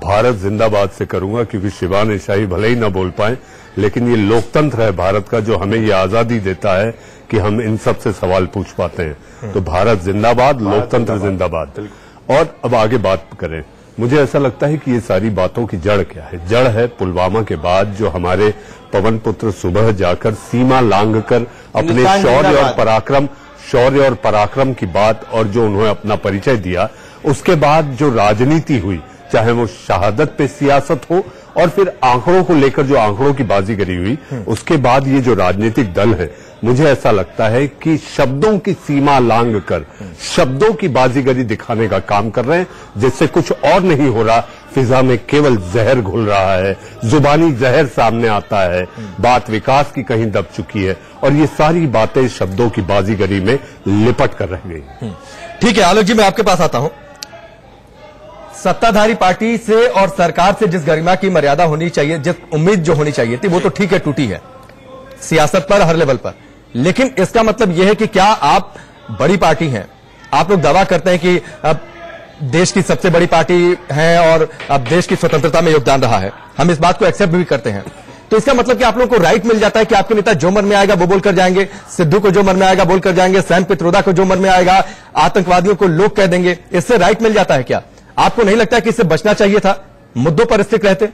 भारत जिंदाबाद से करूंगा, क्योंकि शिबान-ए-शाही भले ही ना बोल पाए, लेकिन ये लोकतंत्र है भारत का जो हमें ये आजादी देता है कि हम इन सब से सवाल पूछ पाते हैं। तो भारत जिंदाबाद, लोकतंत्र जिंदाबाद। और अब आगे बात करें, मुझे ऐसा लगता है कि ये सारी बातों की जड़ क्या है? जड़ है पुलवामा के बाद जो हमारे पवन पुत्र सुबह जाकर सीमा लांघकर अपने शौर्य और पराक्रम की बात और जो उन्होंने अपना परिचय दिया, उसके बाद जो राजनीति हुई, चाहे वो शहादत पे सियासत हो और फिर आंकड़ों को लेकर जो आंकड़ों की बाजीगरी हुई, उसके बाद ये जो राजनीतिक दल है, मुझे ऐसा लगता है कि शब्दों की सीमा लांघकर शब्दों की बाजीगरी दिखाने का काम कर रहे हैं, जिससे कुछ और नहीं हो रहा, फिजा में केवल जहर घुल रहा है, जुबानी जहर सामने आता है, बात विकास की कहीं दब चुकी है और ये सारी बातें शब्दों की बाजीगरी में लिपट कर रह गई। ठीक है आलोक जी, मैं आपके पास आता हूं। सत्ताधारी पार्टी से और सरकार से जिस गरिमा की मर्यादा होनी चाहिए, जिस उम्मीद जो होनी चाहिए थी, वो तो ठीक है टूटी है सियासत पर, हर लेवल पर। लेकिन इसका मतलब यह है कि क्या आप बड़ी पार्टी हैं, आप लोग दावा करते हैं कि अब देश की सबसे बड़ी पार्टी है और अब देश की स्वतंत्रता में योगदान रहा है, हम इस बात को एक्सेप्ट भी करते हैं, तो इसका मतलब कि आप लोगों को राइट मिल जाता है कि आपके नेता जो मन में आएगा वो बोलकर जाएंगे, सिद्धू को जो मन में आएगा बोलकर जाएंगे, सैम पित्रोदा को जो मन में आएगा, आतंकवादियों को लोग कह देंगे, इससे राइट मिल जाता है क्या? आपको नहीं लगता कि इससे बचना चाहिए था, मुद्दों पर स्थित रहते?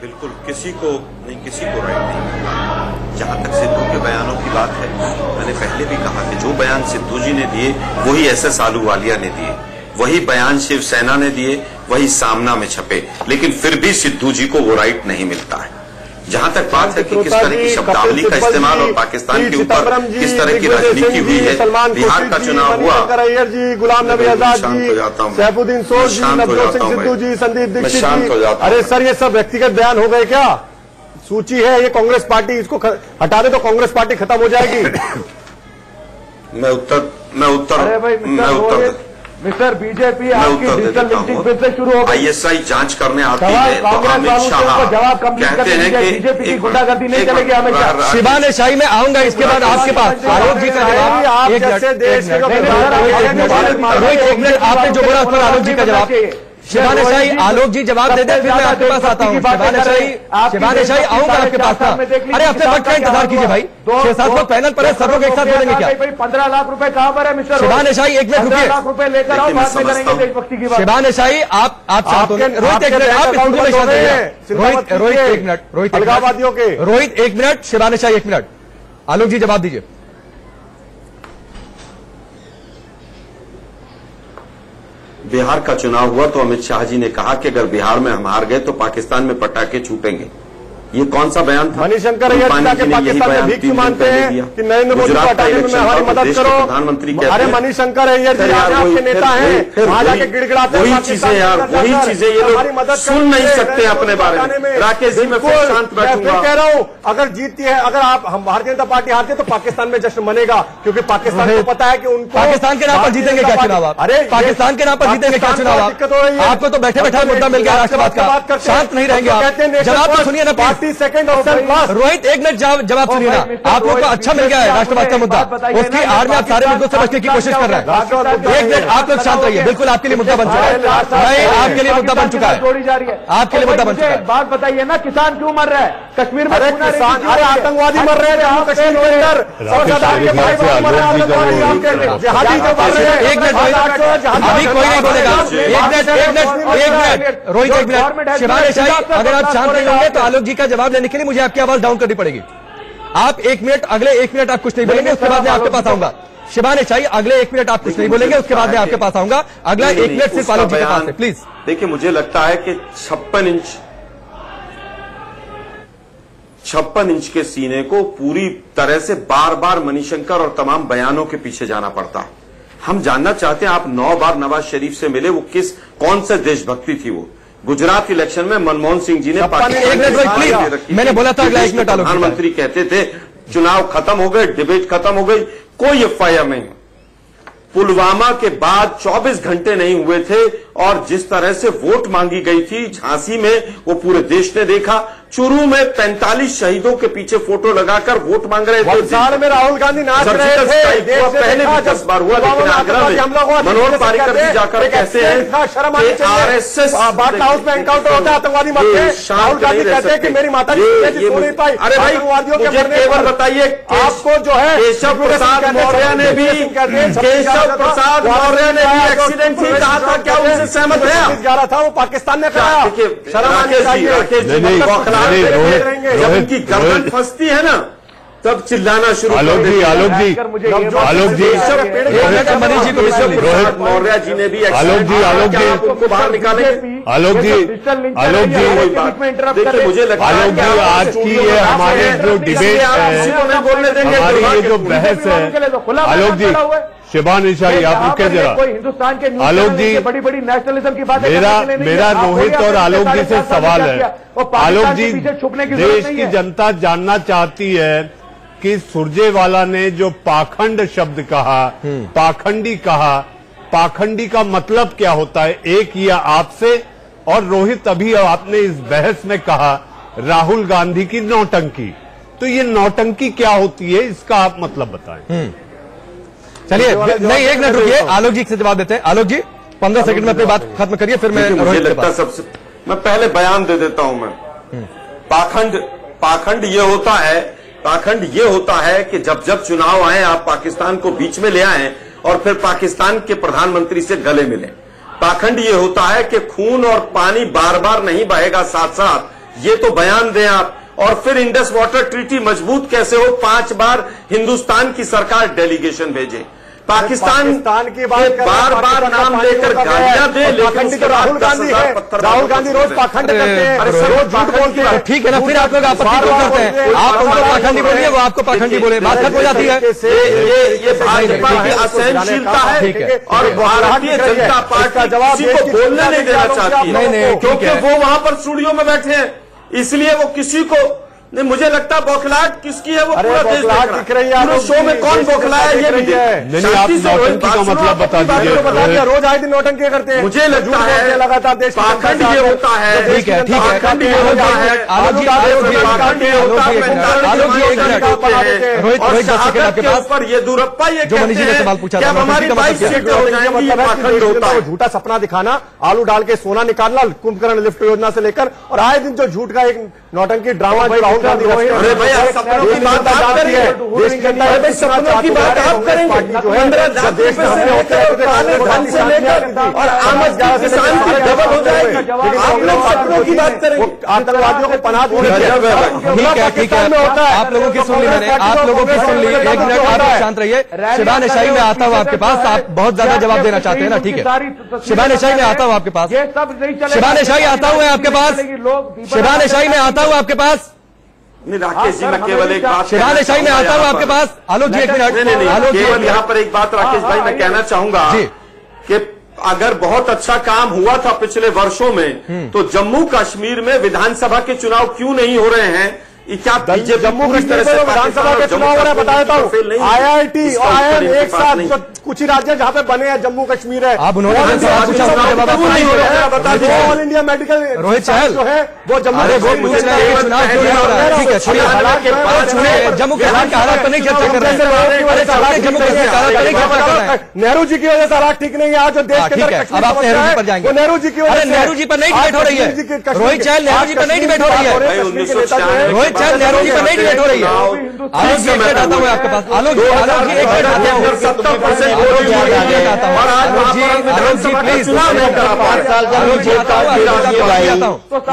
बिल्कुल किसी को राइट नहीं। जहां तक सिद्धू के बयानों की बात है, मैंने पहले भी कहा कि जो बयान सिद्धू जी ने दिए वही एसएस आलूवालिया ने दिए, वही बयान शिवसेना ने दिए, वही सामना में छपे, लेकिन फिर भी सिद्धू जी को वो राइट नहीं मिलता है। जहां तक बात है कि किस तरह की शब्दावली का इस्तेमाल और पाकिस्तान के ऊपर किस तरह की राजनीति हुई है, बिहार का चुनाव हुआ, जी, गुलाम नबी आजाद जी, सैफुद्दीन सोज जी, नवजोत सिंह सिद्धू जी, संदीप दीक्षित जी, अरे सर ये सब व्यक्तिगत बयान हो गए क्या? सूची है ये कांग्रेस पार्टी, इसको हटा दे तो कांग्रेस पार्टी खत्म हो जाएगी। मिस्टर बीजेपी मैं आपकी उत्तर दे डिजिटल देता लिंचिंग हूं। फिर से शुरू हो गई। ISI जांच करने आती सवाल है तो कांग्रेस अमित वालों से शाह उनको जवाब कंप्लीट कहते करने हैं दीजिए। कि बीजेपी की गुंडागर्दी नहीं चलेगी हमेशा। शिवान शाही में आऊंगा इसके बाद आपके पास आलोक जी का जवाब। आप एक जैसे मिनट, देश एक के मिनट, जो रोहित एक मिनट, आपने जो बोला उस पर आलोक जी का जवाब। शिवान शाही आलोक जी जवाब दे दे, फिर मैं आपके पास आता हूँ। शिवान शाही आऊंगा आपके पास ना। अरे अपने वक्त का इंतजार कीजिए भाई, 6-7 लोग पैनल पर है, सब लोग एक साथ बोलेंगे क्या? 15 लाख रुपए कहां पर है मिस्टर शिवान शाही? एक मिनट रुकिए। 15 लाख रुपए लेकर आओ, बाद में करेंगे देशभक्ति की बात। शिवान शाही आप शांत होंगे। रोहित एक मिनट, आप स्टूडियो में शांत रहिए। रोहित एक मिनट, रोहित अलगाववादियों के रोहित एक मिनट, शिवान शाही एक मिनट। आलोक जी जवाब दीजिए। बिहार का चुनाव हुआ तो अमित शाह जी ने कहा कि अगर बिहार में हम हार गए तो पाकिस्तान में पटाखे छूटेंगे। ये कौन सा बयान था? मणिशंकर अय्यर के पाकिस्तान में भीख मांगते हैं कि नरेंद्र मोदी को हटाने में हमारी मदद करो। प्रधानमंत्री अरे मणिशंकर अय्यर जी आपके नेता हैं, वहां जाके गिड़गिड़ाते हैं। वही चीजें यार, वही चीजें ये लोग सुन नहीं सकते अपने बारे में। राकेश जी मैं फिर शांत बैठूंगा। कह रहा हूं अगर जीतती है, अगर आप हम भारतीय जनता पार्टी हारती है तो पाकिस्तान में जश्न मनेगा, क्योंकि पाकिस्तान को पता है कि उनको पाकिस्तान के नाम पर जीतेंगे क्या चुनाव आप? अरे पाकिस्तान के नाम पर जीतेंगे क्या चुनाव आप? आपको तो बैठे बैठे मुद्दा मिल गया राष्ट्रवाद का, शांत नहीं रहेंगे आप। जवाब तो सुनिए ना प्लीज। सेकंड ऑप्शन रोहित एक मिनट जवाब सुनिए ना। आप लोग को अच्छा मिल गया है राष्ट्रवाद का मुद्दा, उसकी आड़ में आप सारे मुद्दों समझने की कोशिश कर रहे हैं। एक मिनट आप लोग शांत रहिए, बिल्कुल आपके लिए मुद्दा बन चुका है। नहीं, आपके लिए मुद्दा बन चुका है, जोड़ी जा रही है आपके लिए मुद्दा बन चुका है। बात बताइए ना, किसान क्यों मर रहा है कश्मीर में? अरे किसान, अरे आतंकवादी मर रहे हैं जम्मू कश्मीर के अंदर। एक मिनट अभी कोई नहीं बोलेगा। एक मिनट रोहित, एक मिनट। शिवान शाही अगर आप शांत नहीं होंगे तो आलोक जी का जवाब लेने के लिए मुझे आपकी आवाज डाउन करनी पड़ेगी। आप एक मिनट, अगले 1 मिनट आप कुछ नहीं बोलेंगे, उसके बाद मैं आपके पास आऊंगा। शिवान शाही अगले 1 मिनट आप कुछ नहीं बोलेंगे, उसके बाद मैं आपके पास आऊंगा। अगला 1 मिनट सिर्फ आलोक जी के पास है, प्लीज। देखिए मुझे लगता है कि 56 इंच के सीने को पूरी तरह से बार बार मणिशंकर और तमाम बयानों के पीछे जाना पड़ता है। हम जानना चाहते हैं, आप 9 बार नवाज शरीफ से मिले, वो कौन से देशभक्ति थी? वो गुजरात इलेक्शन में मनमोहन सिंह जी ने मैंने बोला था अगला 1 मिनट। प्रधानमंत्री कहते थे चुनाव खत्म हो गए, डिबेट खत्म हो गई, कोई FIR नहीं। पुलवामा के बाद 24 घंटे नहीं हुए थे और जिस तरह से वोट मांगी गई थी झांसी में, वो पूरे देश ने देखा। चुरू में 45 शहीदों के पीछे फोटो लगाकर वोट मांग रहे थे। वलसाड़ में राहुल गांधी नाच रहे थे। पहले भी 10 बार हुआ, लेकिन आगरा में मनोहर पारिकर जी जाकर कहते हैं कि RSS बाटला हाउस में एनकाउंटर होता है, आतंकवादी मरते हैं। राहुल गांधी कहते हैं कि मेरी माता जी सो नहीं पाई। अरे भाई मुझे केवल बताइए, आपको जो है केशव प्रसाद मौर्य ने भी एक्सीडेंट ही कहा था, क्या उनसे सहमत है? जा रहा था वो पाकिस्तान ने कहा। जब उनकी गर्दन फंसती है ना तब चिल्लाना शुरू। आलोक जी मनीष जी को रोहित मौर्य जी ने भी उनको बाहर निकाले। आलोक जी देखिए मुझे लगता है आलोक जी आज की ये हमारी जो डिबेट है, बोलने देंगे, हमारी ये जो बहस है, आलोक जी शिवान शाही आप रुके जरा। कोई हिंदुस्तान के आलोक जी बड़ी बड़ी नेशनलिज्म की बात मेरा रोहित और आलोक जी से सवाल है। आलोक जी, देश की जनता जानना चाहती है कि सुरजेवाला ने जो पाखंड शब्द कहा, पाखंडी कहा, पाखंडी का मतलब क्या होता है? एक या आपसे, और रोहित अभी आपने इस बहस में कहा राहुल गांधी की नौटंकी, तो ये नौटंकी क्या होती है, इसका आप मतलब बताएं। चलिए नहीं, 1 मिनट रुकिए, आलोक जी से जवाब देते हैं। आलोक जी 15 सेकंड में अपनी बात खत्म करिए, फिर मैं मुझे लगता सबसे मैं पहले बयान दे देता हूं। मैं पाखंड ये होता है कि जब जब चुनाव आए आप पाकिस्तान को बीच में ले आए और फिर पाकिस्तान के प्रधानमंत्री से गले मिले। पाखंड ये होता है कि खून और पानी बार बार नहीं बहेगा साथ साथ, ये तो बयान दें आप। और फिर इंडस वाटर ट्रीटी मजबूत कैसे हो? 5 बार हिंदुस्तान की सरकार डेलीगेशन भेजे। पाकिस्तान की बार बार नाम लेकर गालियां दे, लेकिन राहुल गांधी रोज पाखंड करते हैं, रोज झूठ बोलते हैं। ठीक है ना, फिर आप लोग आपत्ति क्यों करते हैं? आप उनको पाखंडी बोलिए, वो आपको पाखंडी बोले, बात खत्म हो जाती है। ये भाजपा की असहनशीलता है और भारतीय जनता पार्टी किसी को बोलने नहीं देना चाहती है, क्योंकि वो वहां पर स्टूडियो में बैठे हैं, इसलिए वो किसी को नहीं, मुझे लगता है बौखलाहट किसकी है वो पूरा देश देख रहा है। पूरे शो में कौन बौखलाया है ये भी नहीं, आप नौटंकी का मतलब बता दीजिए। रोज आए दिन नौटंकी करते हैं। मुझे लगता है लगातार देश पाखंड ये होता है। ठीक है, ठीक है, पाखंड ये होता है। ऊपर ये दूरप्पा ये कहते हैं कि अब हमारी 22 सीटें हो जाएंगी, ये पाखंड होता है। झूठा सपना दिखाना, आलू डाल के सोना निकालना, कुंभकर्ण लिफ्ट योजना से लेकर, और आए दिन जो झूठ का एक नौटंकी ड्रामा जो राहुल गांधी अरे भाई आप सपनों की बात आप करिए, सपनों की बात आप करेंगे। 15 लाख देश में होते हैं से लेकर और आमद किसान की डबल हो जाएगी। आप लोग सपनों की बात करेंगे, आतंकवादियों को पनाह ठीक है, ठीक है, आप लोगों की सुन ली मैंने, आप लोगों की सुन ली। एक मिनट आप शांत रहिए। शिबान शाही में आता हूँ आपके पास, आप बहुत ज्यादा जवाब देना चाहते हैं ना, ठीक है। शिबान शाही में आता हूँ आपके पास, शिबान शाही आता हूँ आपके पास, शिबान शाही में आता हूँ आपके पास। नहीं राकेश जी, मैं केवल एक बात शिबान शाही में आता हूँ आपके पास। आलोक जी एक मिनट, नहीं, केवल यहाँ पर एक बात राकेश भाई मैं कहना चाहूंगा कि अगर बहुत अच्छा काम हुआ था पिछले वर्षों में, तो जम्मू कश्मीर में विधानसभा के चुनाव क्यों नहीं हो रहे हैं? क्या जम्मू कश्मीर में विधानसभा के चुनाव हो रहे हैं? बताया था IIT और IIM एक साथ, जो कुछ ही राज्य जहाँ पे बने हैं जम्मू कश्मीर है। आप उन्होंने ऑल इंडिया मेडिकल रोहित चहल जो है वो जम्मू पूछ रहे हैं चुनाव क्यों नहीं हो रहा है? ठीक है, छोड़िए, जम्मू कश्मीर के हालात पर नहीं चर्चा कर रहे हैं। जम्मू कश्मीर के हालात पर नहीं चर्चा कर रहे हैं। नेहरू जी की वजह से हालात ठीक नहीं है आज जो देश के अंदर। अब आप नेहरू जी पर जाएंगे। नेहरू जी की वजह से, नेहरू जी पर नहीं डिबेट हो रही है। रोहित चहल नेहरू जी पर नहीं डिबेट हो रही है। रोहित चहल नेहरू जी पर नहीं डिबेट हो रही है। आलोक जी एक मिनट आता हूँ आपके पास। आलोक जी एक मिनट आता हूँ। 70% वोट दिया गया और आज वहां पर विधानसभा का चुनाव नहीं करा पा रहे।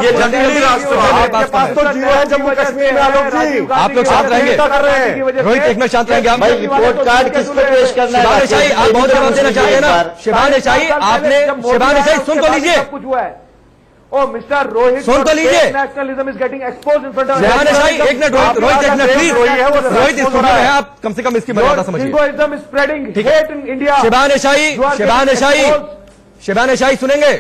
ये जंगली राष्ट्र आपके पास तो जीरो है जम्मू कश्मीर में। आलोक जी आप लोग शांत रहेंगे, रोहित एक मिनट शांत रहेंगे आप। रिपोर्ट कार्ड किसको पेश करना है? शिबान शाही आप बहुत जवाब देना चाहते हैं ना। शिबान शाही आपने, शिबान शाही सुन तो लीजिए, कुछ हुआ है। ओ मिस्टर रोहित, सुन तो लीजिए। Nationalism is getting exposed in front of Shiban Shahi एक मिनट, रोहित एक मिनट प्लीज। रोहित स्टूडियो में है, आप कम से कम इसकी मर्यादा समझिए। Hinduism is spreading hate in India. Shiban Shahi, Shiban Shahi सुनेंगे?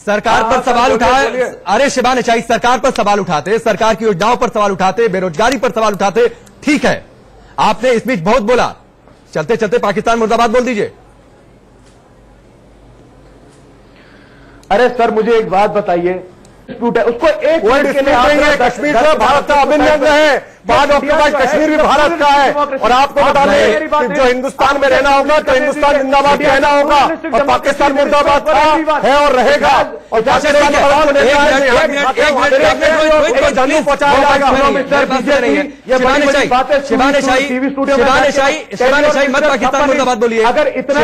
सरकार पर सवाल उठाए, अरे शिबान शाही सरकार पर सवाल उठाते, सरकार की योजनाओं पर सवाल उठाते, बेरोजगारी पर सवाल उठाते, ठीक है। आपने इस बीच बहुत बोला, चलते चलते पाकिस्तान मुर्दाबाद बोल दीजिए। अरे सर मुझे एक बात बताइए, डिस्प्यूट है उसको एक मिनट के लिए कश्मीर जो भारत का अभिन्न अंग है, बाद ऑफ कश्मीर भी भारत का है। और आपको बता दें कि जो हिंदुस्तान में रहना होगा तो हिंदुस्तान जिंदाबाद कहना होगा, और पाकिस्तान मुर्दाबाद है और रहेगा। और पाकिस्तान जन्नू पहुंचाया जाएगा। शिबान शाही मत पाकिस्तान मुर्दाबाद बोलिए। अगर इतना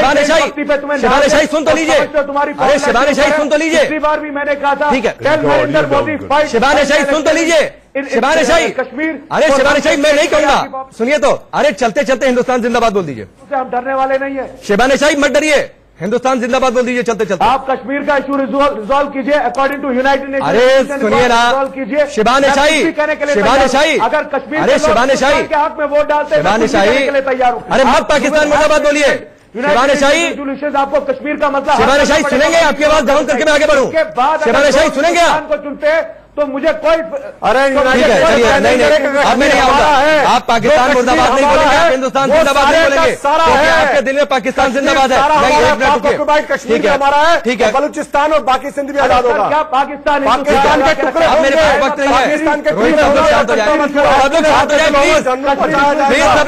शिबान शाही सुन तो लीजिए, अरे शिबान शाही सुन तो लीजिए। पिछली बार भी मैंने कहा था, ठीक है, नरेंद्र मोदी फाइट। शिबान शाही सुन तो लीजिए। शिबान शाही कश्मीर, अरे शिबान शाही मैं नहीं कहूंगा, सुनिए तो। अरे चलते चलते हिंदुस्तान जिंदाबाद बोल दीजिए। हम डरने वाले नहीं है। शिबान शाही मत डरिए, हिंदुस्तान जिंदाबाद बोल दीजिए चलते चलते। आप कश्मीर का इशू रिजॉल्व कीजिए अकॉर्डिंग टू यूनाइटेड नेशन। अरे सुनिए ना, शिबान शाही, शिबान शाही, अगर कश्मीर, अरे शिबान शाही के हक में वोट डालते हैं, शिबान शाही, तैयार हूं। अरे मत पाकिस्तान मुर्दाबाद बोलिए। शिबान शाही, आपको कश्मीर का मसला, शिबान शाही सुनेंगे? आपकी आवाज डाउन करके मैं आगे बढ़ूं। शिबान शाही सुनेंगे आप? को चुनते तो मुझे कोई, अरे ठीक है चलिए, नहीं अब मैं नहीं आऊंगा। आप पाकिस्तान मुर्दाबाद नहीं बोलेंगे, आप हिंदुस्तान जिंदाबाद नहीं बोलेंगे, क्योंकि आपके दिल में पाकिस्तान जिंदाबाद है। ठीक है हमारा है, ठीक है, बलूचिस्तान और बाकी सिंध भी आजाद होगा। क्या पाकिस्तान के टुकड़े? अब मेरे पास वक्त नहीं है, रोहित सब लोग शांत हो जाए, सब लोग शांत हो जाए प्लीज, सब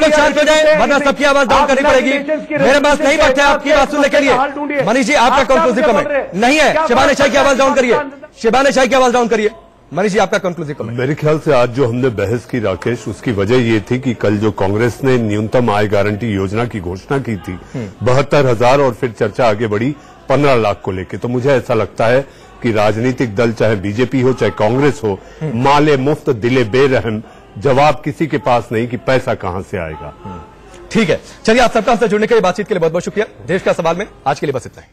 लोग शांत हो जाए, वरना सबकी आवाज डाउन करनी पड़ेगी। मेरे पास नहीं वक्त है आपकी बात सुनने के लिए। मनीष जी आपका कंक्लूसिव कमेंट नहीं है। शिबान शाही की आवाज डाउन करिए, शिबान शाही की आवाज डाउन करिए। मनीष जी आपका कंक्लूसिव कमेंट। मेरे ख्याल से आज जो हमने बहस की राकेश, उसकी वजह ये थी कि कल जो कांग्रेस ने न्यूनतम आय गारंटी योजना की घोषणा की थी 72,000, और फिर चर्चा आगे बढ़ी 15 लाख को लेके। तो मुझे ऐसा लगता है कि राजनीतिक दल चाहे बीजेपी हो चाहे कांग्रेस हो, माले मुफ्त दिले बेरहम, जवाब किसी के पास नहीं कि पैसा कहां से आएगा। ठीक है, चलिए आप सबका हमसे जुड़ने के लिए, बातचीत के लिए बहुत बहुत शुक्रिया। देश का सवाल में आज के लिए बस इतना ही।